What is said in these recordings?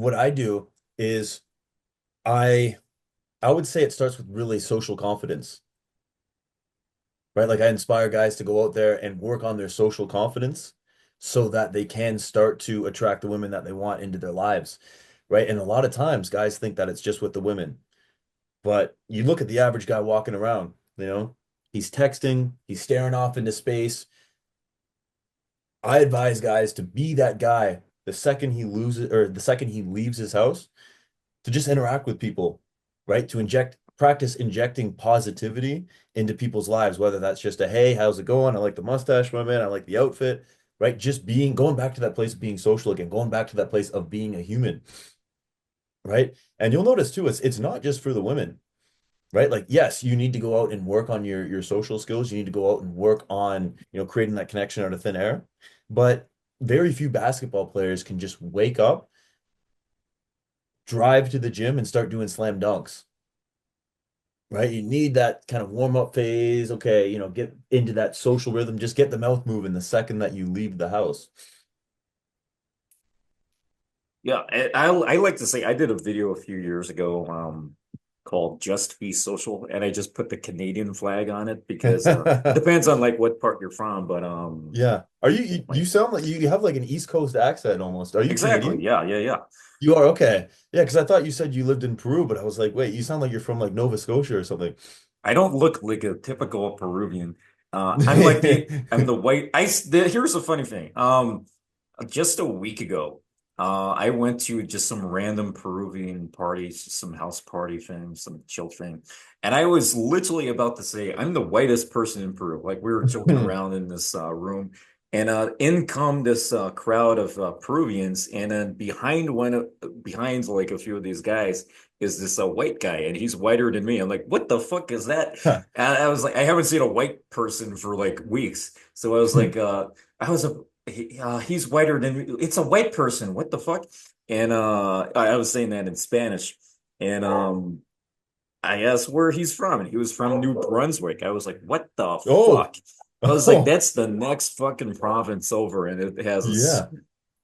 what I do is I I would say it starts with really social confidence, right? Like I inspire guys to go out there and work on their social confidence so that they can start to attract the women that they want into their lives, right? And a lot of times guys think that it's just with the women, but you look at the average guy walking around, he's texting, he's staring off into space. I advise guys to be that guy the second he loses or the second he leaves his house to just interact with people, right? To practice injecting positivity into people's lives, whether that's just a, hey, how's it going? I like the mustache, my man. I like the outfit, right? Just going back to that place of being social again, going back to that place of being a human, right? And you'll notice too, it's not just for the women, right? Like, yes, you need to go out and work on your social skills. You need to go out and work on, creating that connection out of thin air. But very few basketball players can just wake up, drive to the gym, and start doing slam dunks, right? You need that kind of warm up phase. Okay, get into that social rhythm. Just get the mouth moving the second that you leave the house. Yeah, I like to say I did a video a few years ago called Just Be Social, and I just put the Canadian flag on it because it depends on like what part you're from, but Yeah. Are you like sound like you have like an East Coast accent almost. Are you exactly. Canadian? Yeah, yeah, yeah. You are okay. Yeah, because I thought you said you lived in Peru, but I was like, wait, you sound like you're from like Nova Scotia or something. I don't look like a typical Peruvian. I'm the white here's the funny thing. Just a week ago, I went to just some random Peruvian parties, some house party thing, some chill thing. And I was literally about to say, I'm the whitest person in Peru. Like we were joking around in this room, and in come this crowd of Peruvians, and then behind like a few of these guys is this white guy, and he's whiter than me. I'm like, what the fuck is that? And I was like, I haven't seen a white person for like weeks. So I was like, he's whiter than me. It's a white person. What the fuck? And I was saying that in Spanish, and I asked where he's from, and he was from New Brunswick. I was like, what the Oh, fuck? I was like, oh, that's the next fucking province over, and it has a yeah.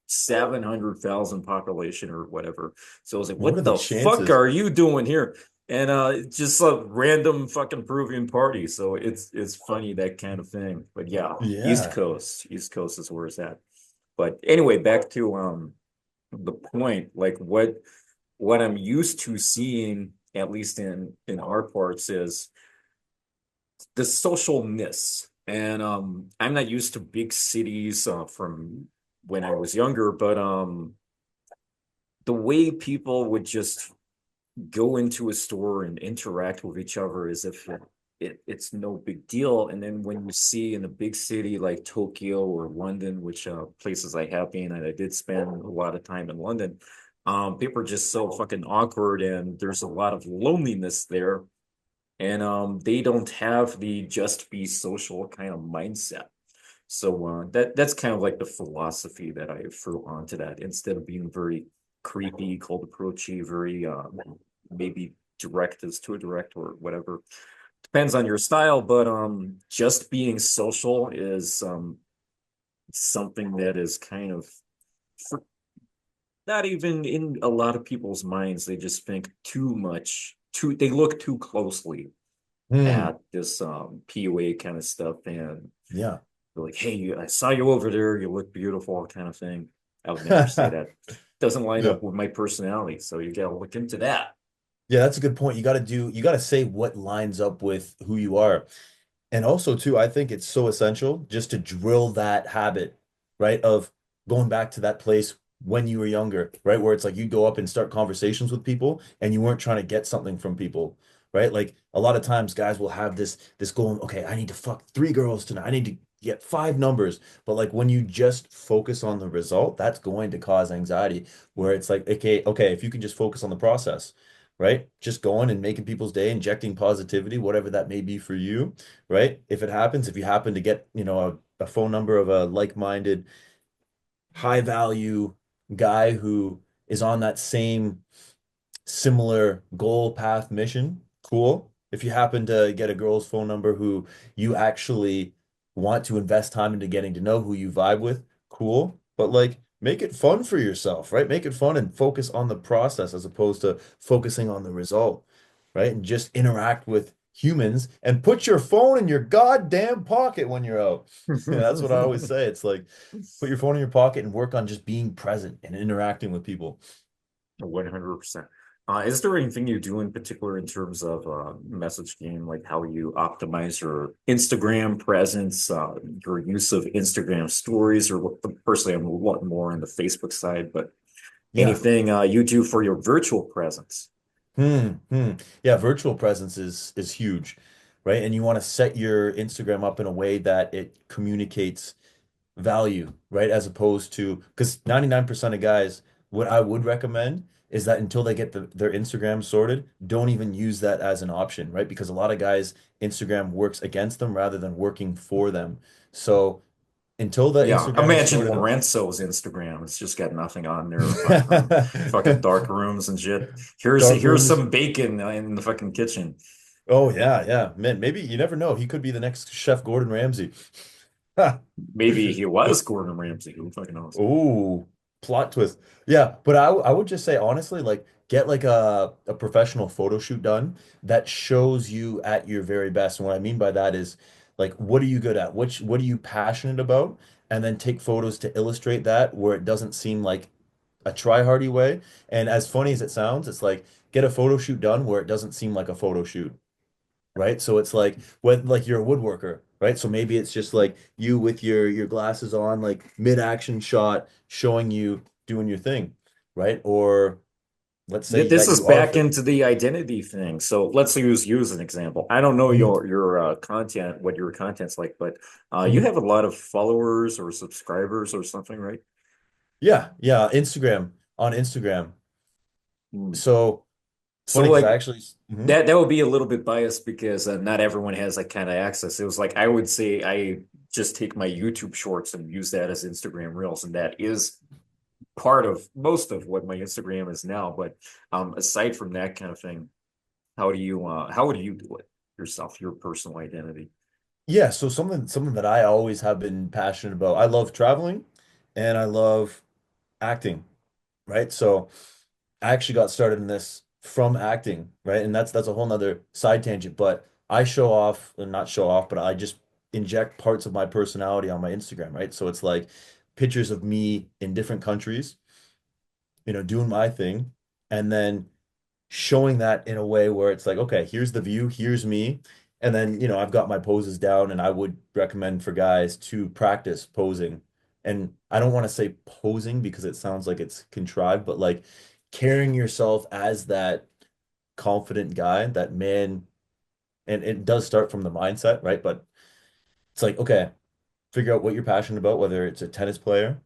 700,000 population or whatever. So I was like, What are what the the fuck chances? are you doing here? And just a random fucking Peruvian party. So it's funny that kind of thing. But yeah, East Yeah. Coast. East Coast is where it's at. But anyway, back to the point, like what I'm used to seeing, at least in our parts, is the socialness. And I'm not used to big cities from when I was younger, but the way people would just go into a store and interact with each other as if it's no big deal. And then when you see in a big city like Tokyo or London, which places I have been, and I did spend a lot of time in London, people are just so fucking awkward, and there's a lot of loneliness there. And they don't have the just be social kind of mindset. So that's kind of like the philosophy that I threw onto that. Instead of being very creepy, cold approachy, very maybe direct as too direct or whatever. Depends on your style, but just being social is something that is kind of not even in a lot of people's minds. They just think too much, they look too closely Hmm. at this PUA kind of stuff, and Yeah. they're like, "Hey, I saw you over there. You look beautiful," kind of thing. I would never say that. Doesn't line Yeah. up with my personality, so you gotta look into that. Yeah, that's a good point. You got to say what lines up with who you are. And also too, I think it's so essential just to drill that habit, right? Of going back to that place when you were younger, right? Where it's like you go up and start conversations with people and you weren't trying to get something from people, right? Like a lot of times guys will have this goal, okay, I need to fuck three girls tonight. I need to get five numbers. But like when you just focus on the result, that's going to cause anxiety where it's like, okay, if you can just focus on the process, right? Just going and making people's day, injecting positivity, whatever that may be for you, right? If it happens, if you happen to get, a phone number of a like-minded, high value guy who is on that same similar goal path mission, cool. If you happen to get a girl's phone number who you actually want to invest time into getting to know, who you vibe with, cool. But like make it fun for yourself, right? Make it fun and focus on the process as opposed to focusing on the result, right? And just interact with humans and put your phone in your goddamn pocket when you're out. That's what I always say. It's like put your phone in your pocket and work on just being present and interacting with people. 100%. Is there anything you do in particular in terms of message game, like how you optimize your Instagram presence, your use of Instagram stories, or personally, I'm a lot more on the Facebook side, but Yeah. anything you do for your virtual presence? Hmm. Yeah, virtual presence is huge, right? And you want to set your Instagram up in a way that it communicates value, right? As opposed to because 99% of guys, what I would recommend is that until they get their Instagram sorted, don't even use that as an option, right? Because a lot of guys, Instagram works against them rather than working for them. So until the Yeah, Instagram is imagine sorted out. Lorenzo's Instagram. It's just got nothing on there apart from fucking dark rooms and shit. Dark Here's rooms. some bacon in the fucking kitchen. Oh yeah, yeah. Man, maybe you never know. He could be the next Chef Gordon Ramsay. Maybe he was Gordon Ramsay. Who fucking knows? Oh, plot twist. Yeah, but I would just say honestly, like get like a professional photo shoot done that shows you at your very best. And what I mean by that is like what are you good at? What are you passionate about? And then take photos to illustrate that where it doesn't seem like a try-hardy way. And as funny as it sounds, it's like get a photo shoot done where it doesn't seem like a photo shoot, right? So it's like when like you're a woodworker, right? So maybe it's just like you with your glasses on, like mid-action shot showing you doing your thing, right? Or let's say This that is you are back into the identity thing. So let's use you as an example. I don't know Mhm. your content, what your content's like, but you Mhm. have a lot of followers or subscribers or something, right? Yeah, yeah, Instagram on Instagram. Hmm. So it's So funny because I like actually Mhm. that would be a little bit biased because not everyone has that kind of access. It was like I would say I just take my YouTube shorts and use that as Instagram Reels, and that is part of most of what my Instagram is now. But aside from that kind of thing, how would you do it yourself, your personal identity? Yeah, so something that I always have been passionate about. I love traveling and I love acting, right? So I actually got started in this from acting, right? And that's a whole nother side tangent, but I show off, and not show off, but I just inject parts of my personality on my Instagram, right? So it's like pictures of me in different countries, doing my thing, and then showing that in a way where it's like, okay, here's the view, here's me. And then, I've got my poses down, and I would recommend for guys to practice posing. And I don't want to say posing because it sounds like it's contrived, but like carrying yourself as that confident guy, that man. And it does start from the mindset, right? But it's like, okay, figure out what you're passionate about, whether it's a tennis player,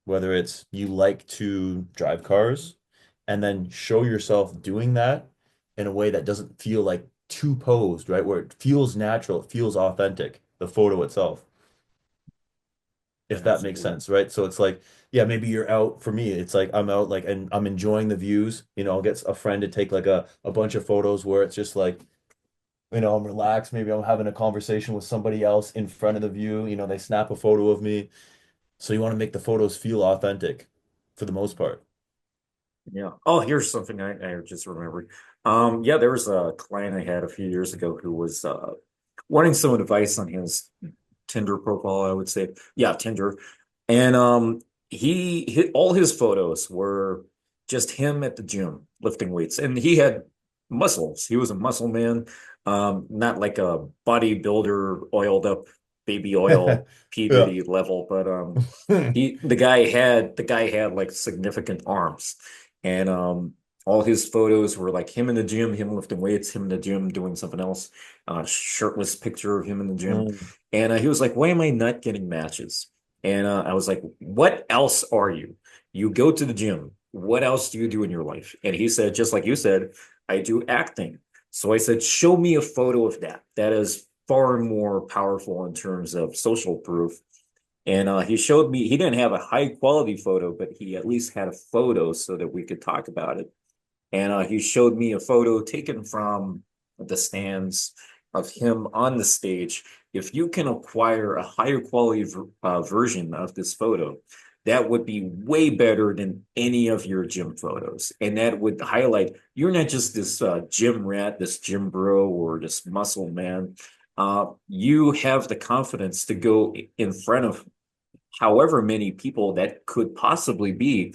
whether it's you like to drive cars, and then show yourself doing that in a way that doesn't feel like too posed, right? Where it feels natural, it feels authentic, the photo itself, if that makes Absolutely. sense, right? So it's like, yeah, maybe you're out for me. It's like I'm out like and I'm enjoying the views. I'll get a friend to take like a bunch of photos where it's just like, I'm relaxed. Maybe I'm having a conversation with somebody else in front of the view. They snap a photo of me. So you want to make the photos feel authentic for the most part. Yeah. Oh, here's something I just remembered. Yeah, there was a client I had a few years ago who was wanting some advice on his Tinder profile, I would say. Yeah, Tinder. And he hit all his photos were just him at the gym lifting weights. And he had muscles. He was a muscle man. Not like a bodybuilder oiled up baby oil P. Yeah. Diddy level, but the guy had like significant arms. And all his photos were like him in the gym, him lifting weights, him in the gym doing something else, shirtless picture of him in the gym. Mm. And he was like, why am I not getting matches? And I was like, what else are you? You go to the gym. What else do you do in your life? And he said, just like you said, I do acting. So I said, show me a photo of that. That is far more powerful in terms of social proof. And he showed me, he didn't have a high quality photo, but he at least had a photo so that we could talk about it. And he showed me a photo taken from the stands of him on the stage. If you can acquire a higher quality version of this photo, that would be way better than any of your gym photos. And that would highlight you're not just this gym rat, this gym bro, or this muscle man. You have the confidence to go in front of however many people that could possibly be.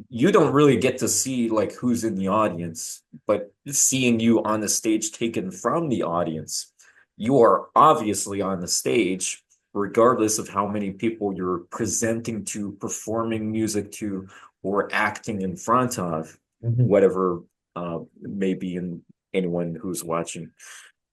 You don't really get to see like who's in the audience, but seeing you on the stage taken from the audience, you are obviously on the stage, regardless of how many people you're presenting to, performing music to, or acting in front of, Mhm. whatever may be in anyone who's watching,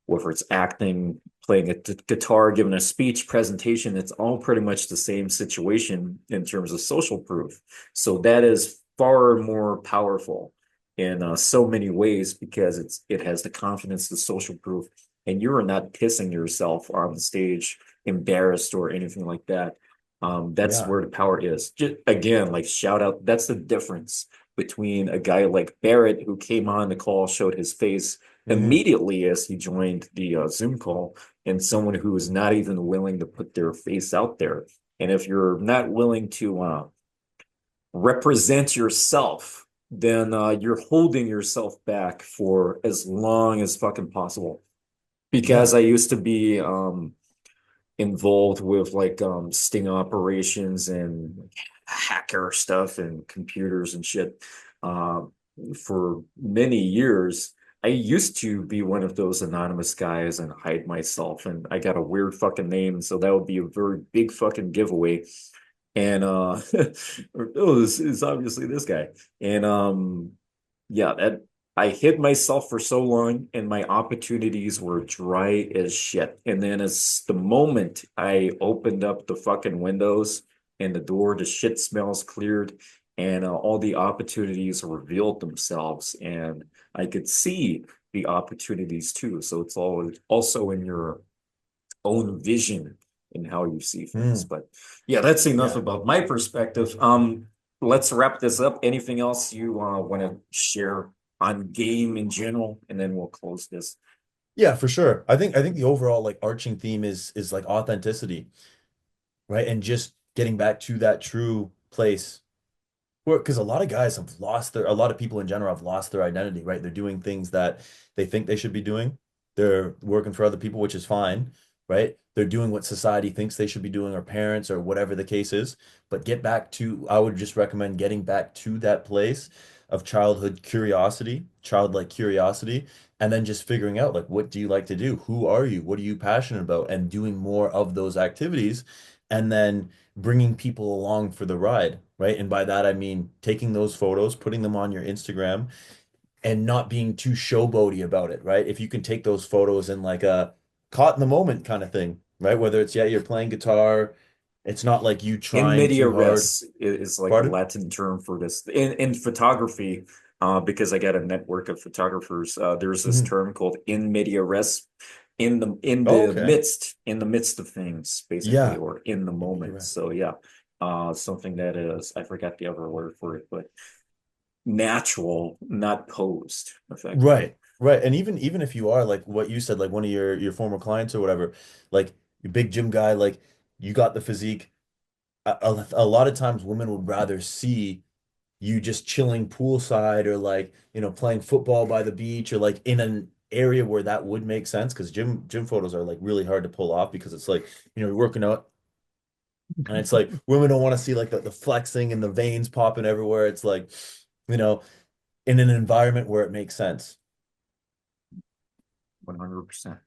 whether it's acting, playing a guitar, giving a speech presentation, it's all pretty much the same situation in terms of social proof. So that is far more powerful in so many ways because it has the confidence, the social proof, and you are not pissing yourself on the stage, embarrassed or anything like that. That's Yeah. where the power is. Just, again, like shout out. That's the difference between a guy like Barrett who came on the call, showed his face Mhm. immediately as he joined the Zoom call, and someone who is not even willing to put their face out there. And if you're not willing to represent yourself, then you're holding yourself back for as long as fucking possible. Because Yeah. I used to be involved with like sting operations and like, hacker stuff and computers and shit uh, for many years. I used to be one of those anonymous guys and hide myself, and I got a weird fucking name, so that would be a very big fucking giveaway. And oh, this is obviously this guy. And yeah, that I hid myself for so long and my opportunities were dry as shit. And then as the moment I opened up the fucking windows and the door, the shit smells cleared and all the opportunities revealed themselves and I could see the opportunities too. So it's all also in your own vision in how you see things. Mm. But yeah, that's enough Yeah. about my perspective. Let's wrap this up. Anything else you want to share on game in general, and then we'll close this. Yeah, for sure. I think the overall like arching theme is like authenticity, right? And just getting back to that true place. Because a lot of guys have lost a lot of people in general have lost their identity, right? They're doing things that they think they should be doing. They're working for other people, which is fine, right? They're doing what society thinks they should be doing, or parents, or whatever the case is. But I would just recommend getting back to that place of childhood curiosity, childlike curiosity, and then just figuring out like, what do you like to do? Who are you? What are you passionate about? And doing more of those activities. And then bringing people along for the ride, right? And by that I mean taking those photos, putting them on your Instagram, and not being too showboaty about it, right? If you can take those photos in like a caught in the moment kind of thing, right? Whether it's, yeah, you're playing guitar, it's not like you In trying media too hard. res is like a Pardon? Latin term for this. In photography, because I got a network of photographers, there's this Mhm. term called in media res, Oh, okay. in the midst of things, basically, Yeah. or in the In media moment. rest. So yeah, something that is I forgot the other word for it, but natural, not posed, effectively. Right. Right. And even if you are like what you said, like one of your former clients or whatever, like your big gym guy, like you got the physique. A lot of times women would rather see you just chilling poolside, or like, playing football by the beach, or like in an area where that would make sense, because gym photos are like really hard to pull off, because it's like, you're working out, and it's like women don't want to see like the flexing and the veins popping everywhere. It's like, you know, in an environment where it makes sense. 100%.